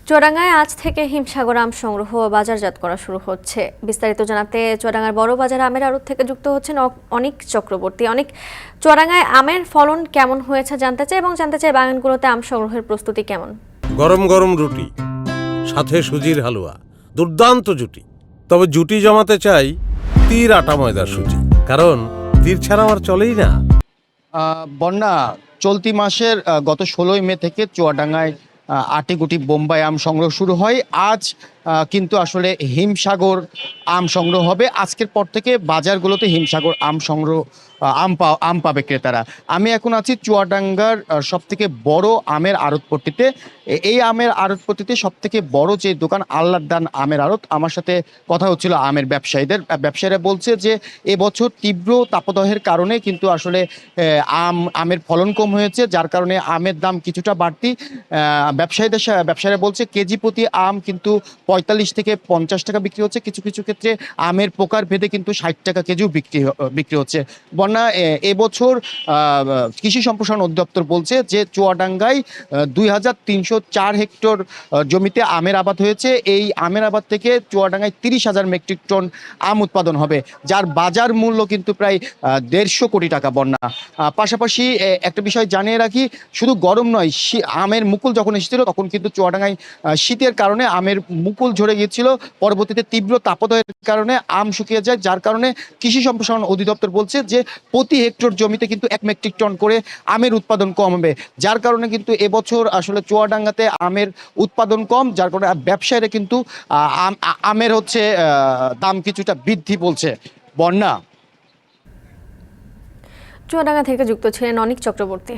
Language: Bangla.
চুয়াডাঙ্গায় আজ থেকে হিমসাগর আম সংগ্রহ ও বাজারজাত করা শুরু হচ্ছে। বিস্তারিত জানাতে চুয়াডাঙ্গার বড় বাজার আমের আড়ত থেকে যুক্ত হচ্ছেন অনিক চক্রবর্তী। অনেক, চুয়াডাঙ্গায় আমের ফলন কেমন হয়েছে জানতে চাই এবং জানতে চাই বাগানগুলোতে আম সংগ্রহের প্রস্তুতি কেমন। গরম গরম রুটি, সাথে সুজির হালুয়া, দুর্দান্ত জুটি। তবে জুটি জমাতে চাই তীর আটা ময়দার সুজি, কারণ তীর ছাড়া আমার চলেই না। বন্যা চলতি মাসের গত 16ই মে থেকে চুয়াডাঙ্গায় আটিগুটি বোম্বাই আম সংগ্রহ শুরু হয়। আজ কিন্তু আসলে হিমসাগর আম সংগ্রহ হবে। আজকের পর থেকে বাজারগুলোতে হিমসাগর আম সংগ্রহ আম পাবে ক্রেতারা। আমি এখন আছি চুয়াডাঙ্গার সবথেকে বড় আমের আড়তপট্টিতে। এই আমের আড়তপট্টিতে সবথেকে বড় যে দোকান আল্লাহদান আমের আড়ত। আমার সাথে কথা হচ্ছিল আমের ব্যবসায়ীরা বলছে যে এবছর তীব্র তাপদাহের কারণে কিন্তু আসলে আমের ফলন কম হয়েছে, যার কারণে আমের দাম কিছুটা বাড়তি। ব্যবসায়ীরা বলছে কেজি প্রতি আম কিন্তু 45 থেকে 50 টাকা বিক্রি হচ্ছে। কিছু কিছু ক্ষেত্রে আমের প্রকার ভেদে কিন্তু 60 টাকা কেজিও বিক্রি হচ্ছে। বন্যা এবছর কৃষি সম্প্রসারণ অধিদপ্তর বলছে যে চুয়াডাঙ্গায় 2304 হেক্টর জমিতে আমের আবাদ হয়েছে। এই আমের আবাদ থেকে চুয়াডাঙ্গায় 30,000 মেট্রিক টন আম উৎপাদন হবে, যার বাজার মূল্য কিন্তু প্রায় 150 কোটি টাকা। বন্যা পাশাপাশি একটা বিষয় জানিয়ে রাখি, শুধু গরম নয়, আমের মুকুল যখন এসেছিল তখন কিন্তু চুয়াডাঙ্গায় শীতের কারণে আমের মুকুল ঝরে গিয়েছিল। পরবর্তীতে তীব্র তাপদাহের কারণে আম শুকিয়ে যায়, যার কারণে কৃষি সম্প্রসারণ অধিদপ্তর বলছে যে প্রতি হেক্টর জমিতে কিন্তু 1 মেট্রিক টন করে আমের উৎপাদন কম হবে, যার কারণে কিন্তু এবছর আসলে চুয়াডাঙ্গাতে আমের উৎপাদন কম, যার কারণে ব্যবসায়ীরা কিন্তু আমের দাম কিছুটা বৃদ্ধি বলছে। বন্যা চুয়াডাঙ্গা থেকে যুক্ত ছিলেন অনিক চক্রবর্তী।